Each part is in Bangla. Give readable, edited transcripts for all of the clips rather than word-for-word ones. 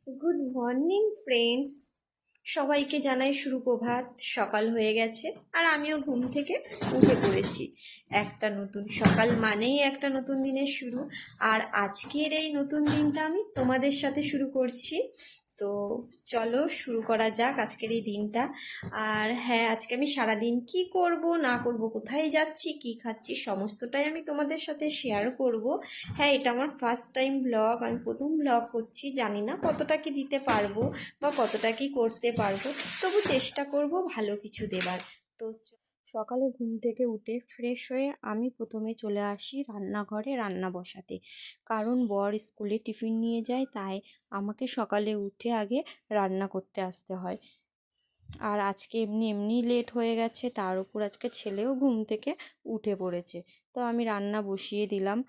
গুড মর্নিং ফ্রেন্ডস, সবাইকে জানাই সুপ্রভাত। সকাল হয়ে গেছে আর আমিও ঘুম থেকে উঠে পড়েছি। একটা নতুন সকাল মানেই একটা নতুন দিনের শুরু। আর আজকের এই নতুন দিনটা আমি তোমাদের সাথে শুরু করছি। তো চলো শুরু করা যাক আজকের এই দিনটা। আর হ্যাঁ, আজকে আমি সারাদিন কি করব না করব, কোথায় যাচ্ছি, কি খাচ্ছি, সমস্তটাই আমি তোমাদের সাথে শেয়ার করব। হ্যাঁ, এটা আমার ফার্স্ট টাইম ব্লগ, আমি প্রথম ব্লগ করছি। জানি না কতটা কি দিতে পারবো বা কতটা কি করতে পারবো, তবু চেষ্টা করব ভালো কিছু দেবার। তো সকালে ঘুম থেকে উঠে ফ্রেশ হয়ে আমি প্রথমে চলে আসি রান্নাঘরে রান্না বসাতে। কারণ বর স্কুলে টিফিন নিয়ে যায়, তাই আমাকে সকালে উঠে আগে রান্না করতে আসতে হয়। আর আজকে এমনি এমনি লেট হয়ে গেছে, তার উপর আজকে ছেলেও ঘুম থেকে উঠে পড়েছে। তো আমি রান্না বসিয়ে দিলাম।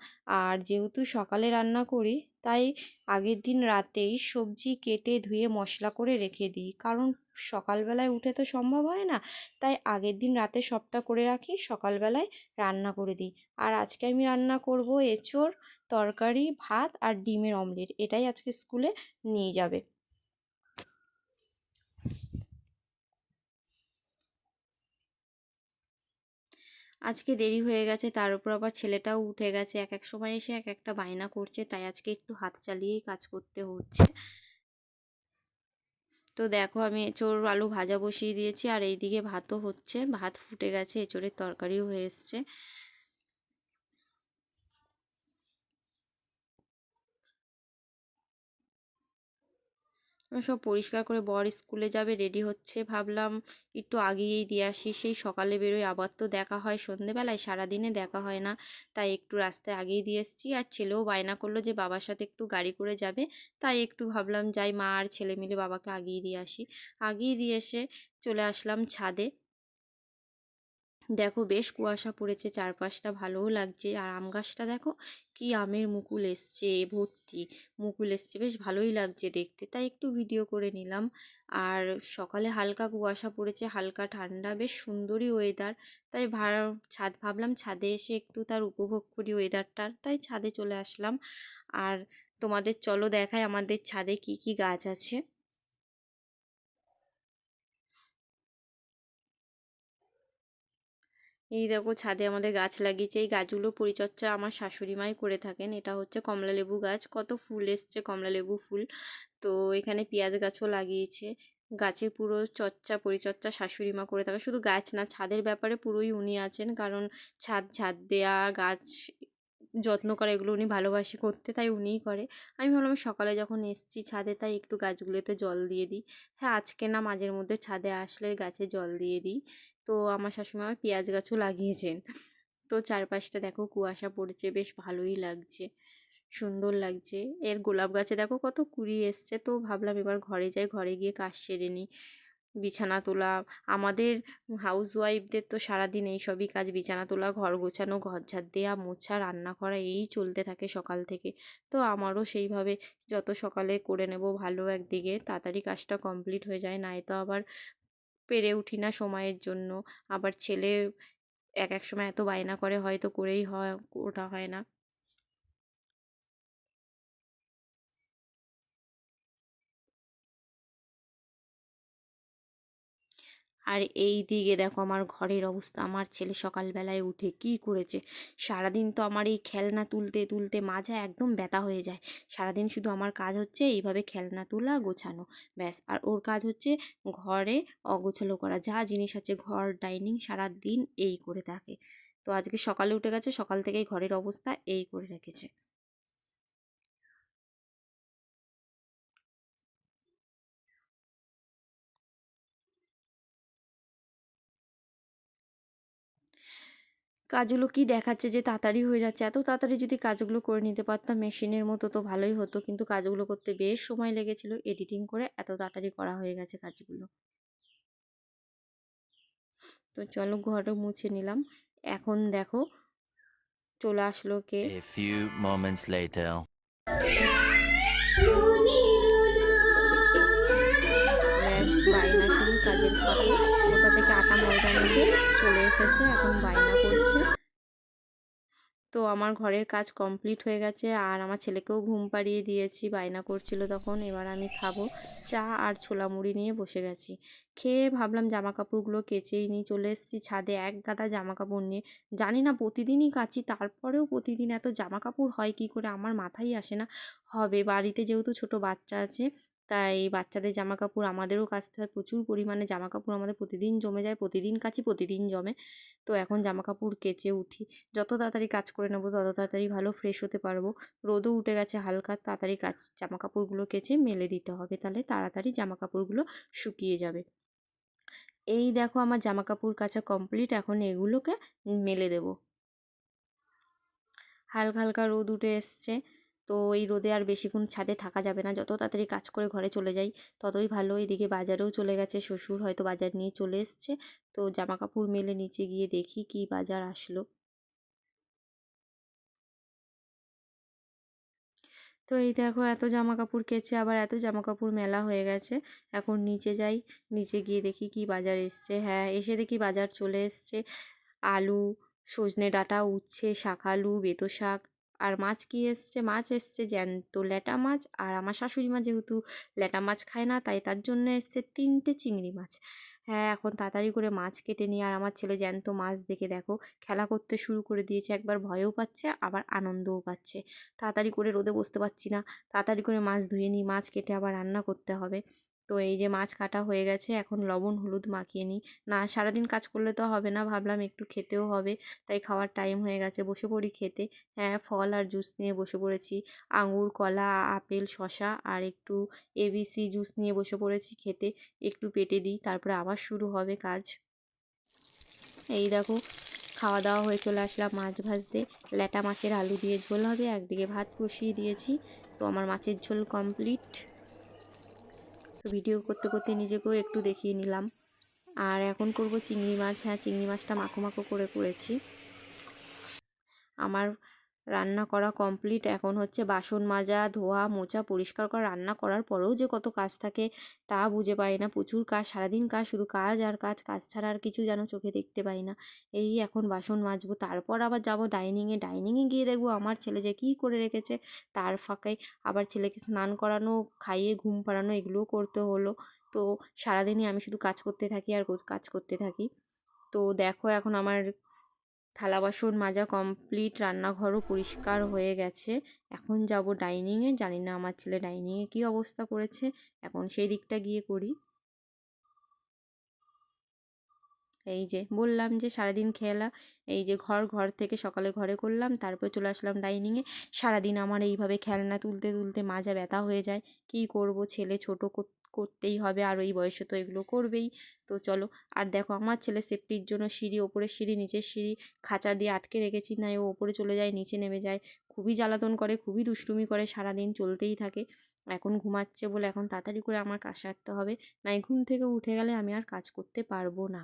আর যেহেতু সকালে রান্না করি, তাই আগের দিন রাতেই সবজি কেটে ধুয়ে মশলা করে রেখে দিই। কারণ সকালবেলায় উঠে তো সম্ভব হয় না, তাই আগের দিন রাতে সবটা করে রাখি, সকালবেলায় রান্না করে দিই। আর আজকে আমি রান্না করব এঁচোড় তরকারি, ভাত আর ডিমের অমলেট। এটাই আজকে স্কুলে নিয়ে যাবে। আজকে দেরি হয়ে গেছে, তার উপর আবার ছেলেটাও উঠে গেছে। এক এক সময় এসে এক একটা বায়না করছে, তাই আজকে একটু হাত চালিয়েই কাজ করতে হচ্ছে। তো দেখো, আমি এঁচোড় আলু ভাজা বসিয়ে দিয়েছি আর এইদিকে ভাতও হচ্ছে। ভাত ফুটে গেছে, এঁচোড়ের তরকারিও হয়ে এসছে। সব পরিষ্কার করে বর স্কুলে যাবে, রেডি হচ্ছে। ভাবলাম একটু আগেই দিয়ে আসি, সেই সকালে বেরোই, আবার তো দেখা হয় সন্ধেবেলায়, সারাদিনে দেখা হয় না। তাই একটু রাস্তায় আগেই দিয়ে এসেছি। আর ছেলেও বায়না করলো যে বাবার সাথে একটু গাড়ি করে যাবে, তাই একটু ভাবলাম যাই, মা আর ছেলে মিলে বাবাকে আগেই দিয়ে আসি। আগেই দিয়ে এসে চলে আসলাম ছাদে। দেখো, বেশ কুয়াশা পড়েছে চারপাশটা, ভালোও লাগছে। আর আম গাছটা দেখো, কি আমের মুকুল এসছে, ভর্তি মুকুল এসছে, বেশ ভালোই লাগছে দেখতে, তাই একটু ভিডিও করে নিলাম। আর সকালে হালকা কুয়াশা পড়েছে, হালকা ঠান্ডা, বেশ সুন্দরই ওয়েদার। তাই ভাবলাম ছাদে এসে একটু তার উপভোগ করি ওয়েদারটার, তাই ছাদে চলে আসলাম। আর তোমাদের চলো দেখাই আমাদের ছাদে কি কি গাছ আছে। এই দেখো, ছাদে আমাদের গাছ লাগিয়েছে। এই গাছগুলো পরিচর্যা আমার শাশুড়ি মাই করে থাকেন। এটা হচ্ছে কমলালেবু গাছ, কত ফুল এসছে কমলালেবু ফুল। তো এখানে পেঁয়াজ গাছও লাগিয়েছে। গাছের পুরো পরিচর্যা শাশুড়ি মা করে থাকে। শুধু গাছ না, ছাদের ব্যাপারে পুরোই উনি আছেন। কারণ ছাদ ঝাড় দেয়া, গাছ যত্ন করা, এগুলো উনি ভালোবাসে করতে, তাই উনিই করে। আমি ভাবলাম সকালে যখন এসছি ছাদে, তাই একটু গাছগুলোতে জল দিয়ে দিই। হ্যাঁ, আজকে না, মাঝের মধ্যে ছাদে আসলে গাছে জল দিয়ে দিই। তো আমার শাশুড়ি মা পেঁয়াজ গাছও লাগিয়েছেন। তো চারপাশটা দেখো, কুয়াশা পড়েছে, বেশ ভালোই লাগছে, সুন্দর লাগছে। এর গোলাপ গাছে দেখো কত কুড়ি এসছে। তো ভাবলাম এবার ঘরে যাই, ঘরে গিয়ে কাজ সেরে নিই। বিছানা তোলা, আমাদের হাউস ওয়াইফদের তো সারাদিন এই সবই কাজ। বিছানা তোলা, ঘর গোছানো, ঘর ঝাড় দেওয়া, মোছা, রান্না করা, এই চলতে থাকে সকাল থেকে। তো আমারও সেইভাবে যত সকালে করে নেব ভালো, একদিকে তাড়াতাড়ি কাজটা কমপ্লিট হয়ে যায়, নাই তো আবার পেরে উঠি না সময়ের জন্য। আবার ছেলে এক এক সময় এত বায়না করে, হয়তো করেই হয়, ওটা হয় না। আর এই দিকে দেখো আমার ঘরের অবস্থা। আমার ছেলে সকালবেলায় উঠে কি করেছে, সারাদিন তো আমার এই খেলনা তুলতে তুলতে মাজা একদম ব্যথা হয়ে যায়। সারাদিন শুধু আমার কাজ হচ্ছে এইভাবে খেলনা তোলা, গোছানো, ব্যাস। আর ওর কাজ হচ্ছে ঘরে অগোছালো করা, যা জিনিস আছে ঘর, ডাইনিং, সারাদিন এই করে থাকে। তো আজকে সকালে উঠে গেছে, সকাল থেকেই ঘরের অবস্থা এই করে রেখেছে। কাজগুলো কি দেখাচ্ছে যে তাড়াতাড়ি হয়ে যাচ্ছে, এত তাড়াতাড়ি যদি কাজগুলো করে নিতে পারতাম মেশিনের মতো তো ভালোই হতো, কিন্তু কাজগুলো করতে বেশ সময় লেগেছিল। এডিটিং করে এত তাড়াতাড়ি করা হয়ে গেছে কাজগুলো। তো চলো ঘরও মুছে নিলাম। এখন দেখো চলে আসলো কে। A few moments later. ব্যাস, বায়না শুরু কাজের ফাঁকে। কোথা থেকে আটা ময়দা মেখে চলে এসেছে, এখন বায়না করছে। তো আমার ঘরের কাজ কমপ্লিট হয়ে গেছে, আর আমার ছেলেকেও ঘুম পাড়িয়ে দিয়েছি, বায়না করছিল তখন। এবার আমি খাবো, চা আর ছোলা মুড়ি নিয়ে বসে গেছি। খেয়ে ভাবলাম জামা কাপড়গুলো কেচেই নিই। চলে এসেছি ছাদে এক গাদা জামা কাপড় নিয়ে। জানি না প্রতিদিনই কাচি, তারপরেও প্রতিদিন এত জামা কাপড় হয় কী করে আমার মাথায় আসে না। হবে, বাড়িতে যেহেতু ছোট বাচ্চা আছে, তাই বাচ্চাদের জামা কাপড় আমাদেরও কাচতে হয়। প্রচুর পরিমাণে জামা কাপড় আমাদের প্রতিদিন জমে যায়, প্রতিদিন কাচি, প্রতিদিন জমে। তো এখন জামা কাপড় কেচে উঠি, যত তাড়াতাড়ি কাজ করে নেবো তত তাড়াতাড়ি ভালো ফ্রেশ হতে পারবো। রোদও উঠে গেছে হালকা, তাড়াতাড়ি জামা কাপড়গুলো কেচে মেলে দিতে হবে, তাহলে তাড়াতাড়ি জামা কাপড়গুলো শুকিয়ে যাবে। এই দেখো আমার জামা কাপড় কাচা কমপ্লিট, এখন এগুলোকে মেলে দেবো। হালকা হালকা রোদ উঠে এসছে, তো এই রোদে আর বেশিক্ষণ ছাদে থাকা যাবে না। যত তাড়াতাড়ি কাজ করে ঘরে চলে যাই ততই ভালো। এদিকে বাজারেও চলে গেছে শ্বশুর, হয়তো বাজার নিয়ে চলে এসছে। তো জামা কাপড় মেলে নিচে গিয়ে দেখি কি বাজার আসলো। তো এই দেখো এত জামা কাপড় কেচে আবার এত জামা কাপড় মেলা হয়ে গেছে। এখন নিচে যাই, নিচে গিয়ে দেখি কি বাজার এসছে। হ্যাঁ, এসে দেখি বাজার চলে এসছে আলু, সজনে ডাঁটা, উচ্ছে, শাকালু, বেতো শাক। আর মাছ কি এসছে? মাছ এসছে জ্যান্ত ল্যাটা মাছ। আর আমার শাশুড়ি মা যেহেতু ল্যাটা মাছ খায় না, তাই তার জন্য এসছে 3টে চিংড়ি মাছ। হ্যাঁ, এখন তাড়াতাড়ি করে মাছ কেটে নিয়ে, আর আমার ছেলে জ্যান্ত মাছ দেখে দেখো খেলা করতে শুরু করে দিয়েছে। একবার ভয়ও পাচ্ছে আবার আনন্দও পাচ্ছে। তাড়াতাড়ি করে রোদে বসতে পারছি না, তাড়াতাড়ি করে মাছ ধুয়ে নিই, মাছ কেটে আবার রান্না করতে হবে। তো এই যে মাছ কাটা হয়ে গেছে, এখন লবণ হলুদ মাখিয়ে নিই। না, সারাদিন কাজ করলে তো হবে না, ভাবলাম একটু খেতেও হবে, তাই খাওয়ার টাইম হয়ে গেছে, বসে পড়ি খেতে। হ্যাঁ, ফল আর জুস নিয়ে বসে পড়েছি। আঙুর, কলা, আপেল, শশা আর একটু এবিসি জুস নিয়ে বসে পড়েছি খেতে। একটু পেটে দিই, তারপরে আবার শুরু হবে কাজ। এই দেখো খাওয়া দাওয়া হয়ে চলে আসলাম মাছ ভাজতে। ল্যাটা মাছের আলু দিয়ে ঝোল হবে, একদিকে ভাত বসিয়ে দিয়েছি। তো আমার মাছের ঝোল কমপ্লিট। তো ভিডিও করতে করতে নিজেকেও একটু দেখিয়ে নিলাম। আর এখন করব চিংড়ি মাছ। হ্যাঁ, চিংড়ি মাছটা মাখো মাখো করে করেছি। আমার রান্না করা কমপ্লিট। এখন হচ্ছে বাসন মাজা, ধোয়া, মোছা, পরিষ্কার করা। রান্না করার পরেও যে কত কাজ থাকে তা বুঝে পাই না। প্রচুর কাজ, সারাদিন কাজ, শুধু কাজ আর কাজ, কাজ ছাড়া আর কিছু যেন চোখে দেখতে পাই না। এই এখন বাসন মাজবো, তারপর আবার যাব ডাইনিংয়ে। ডাইনিংয়ে গিয়ে দেখবো আমার ছেলে যে কী করে রেখেছে। তার ফাঁকে আবার ছেলেকে স্নান করানো, খাইয়ে ঘুম পাড়ানো, এগুলোও করতে হলো। তো সারাদিনই আমি শুধু কাজ করতে থাকি আর কাজ করতে থাকি। তো দেখো এখন আমার থালা বাসন মাজা কমপ্লিট, রান্নাঘরও পরিষ্কার হয়ে গেছে। এখন যাব ডাইনিংয়ে। জানি না আমার ছেলে ডাইনিংয়ে কী অবস্থা করেছে, এখন সেই দিকটা গিয়ে করি। এই যে বললাম যে সারাদিন খেলা, এই যে ঘর থেকে সকালে ঘরে করলাম, তারপর চলে আসলাম ডাইনিংয়ে। সারাদিন আমার এইভাবে খেলনা তুলতে তুলতে মাজা ব্যথা হয়ে যায়। কী করব, ছেলে ছোট, করতেই হবে, আর ওই বয়সে তো এগুলো করবেই। তো চলো। আর দেখো আমার ছেলে সেফটির জন্য সিঁড়ি, ওপরের সিঁড়ি নিচের সিঁড়ি খাঁচা দিয়ে আটকে রেখেছি, না ও ওপরে চলে যায় নিচে নেমে যায়। খুবই জ্বালাতন করে, খুবই দুষ্টুমি করে, সারাদিন চলতেই থাকে। এখন ঘুমাচ্ছে বলে এখন তাড়াতাড়ি করে আমার কাজ সারতে হবে, নাই ঘুম থেকে উঠে গেলে আমি আর কাজ করতে পারবো না।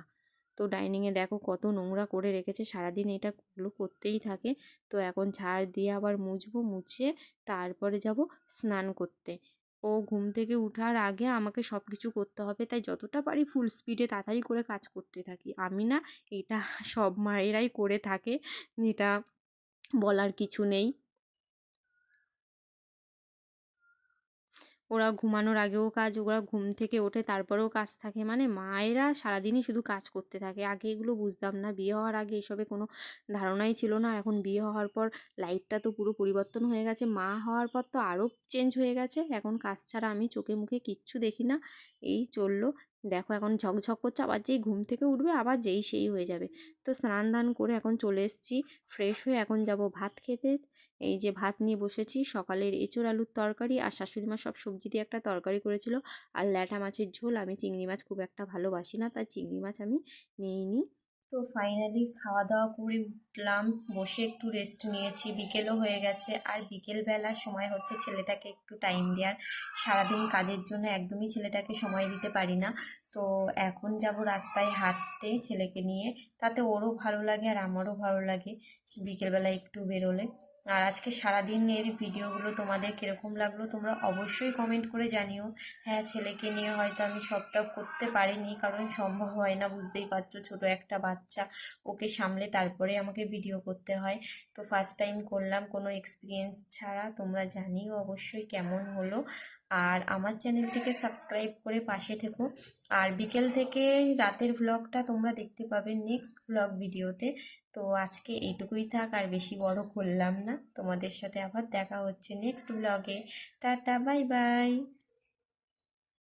তো ডাইনিংয়ে দেখো কত নোংরা করে রেখেছে, সারাদিন এটাগুলো করতেই থাকে। তো এখন ঝাড় দিয়ে আবার মুছবো, মুছে তারপরে যাব স্নান করতে। ও ঘুম থেকে ওঠার আগে আমাকে সব কিছু করতে হবে, তাই যতটা পারি ফুল স্পিডে তাড়াতাড়ি করে কাজ করতে থাকি। আমি না, এটা সব মায়েরাই করে থাকে, এটা বলার কিছু নেই। ওরা ঘুমানোর আগেও কাজ, ওরা ঘুম থেকে ওঠে তারপরেও কাজ থাকে, মানে মায়েরা সারাদিনই শুধু কাজ করতে থাকে। আগে এগুলো বুঝতাম না, বিয়ে হওয়ার আগে এসবে কোনো ধারণাই ছিল না। আর এখন বিয়ে হওয়ার পর লাইফটা তো পুরো পরিবর্তন হয়ে গেছে, মা হওয়ার পর তো আরও চেঞ্জ হয়ে গেছে। এখন কাজ ছাড়া আমি চোখে মুখে কিচ্ছু দেখি না, এই চললো। দেখো এখন ঝকঝক করছে, আবার যেই ঘুম থেকে উঠবে আবার যেই সেই হয়ে যাবে। তো স্নান দান করে এখন চলে এসেছি ফ্রেশ হয়ে, এখন যাব ভাত খেতে। এই যে ভাত নিয়ে বসেছি, সকালের এঁচোড় আলুর তরকারি আর শাশুড়ি মা সব সবজি দিয়ে একটা তরকারি করেছিল, আর ল্যাটা মাছের ঝোল। আমি চিংড়ি মাছ খুব একটা ভালোবাসি না, তাই চিংড়ি মাছ আমি নিইনি। তো ফাইনালি খাওয়া দাওয়া করে উঠলাম, বসে একটু রেস্ট নিয়েছি। বিকেলও হয়ে গেছে, আর বিকেলবেলার সময় হচ্ছে ছেলেটাকে একটু টাইম দেওয়ার। সারাদিন কাজের জন্য একদমই ছেলেটাকে সময় দিতে পারি না। তো এখন যাব রাস্তায় হাঁটতে ছেলেকে নিয়ে, তাতে ওরও ভালো লাগে আর আমারও ভালো লাগে বিকেলবেলা একটু বেরোলে। আর আজকে সারাদিনের ভিডিওগুলো তোমাদের কীরকম লাগলো তোমরা অবশ্যই কমেন্ট করে জানিও। হ্যাঁ, ছেলেকে নিয়ে হয়তো আমি সবটা করতে পারিনি, কারণ সম্ভব হয় না, বুঝতেই পারছো, ছোটো একটা বাচ্চা, ওকে সামলে তারপরে আমাকে ভিডিও করতে হয়। তো ফার্স্ট টাইম করলাম কোনো এক্সপিরিয়েন্স ছাড়া। তোমরা জানিও অবশ্যই কেমন হলো। আর আমার চ্যানেলটিকে সাবস্ক্রাইব করে পাশে থেকো। আর বিকেল থেকে রাতের ভ্লগটা তোমরা দেখতে পাবে নেক্সট ভ্লগ ভিডিওতে। তো আজকে এইটুকুই থাক, আর বেশি বড় করলাম না। তোমাদের সাথে আবার দেখা হচ্ছে নেক্সট ব্লগে। Tata, bye bye.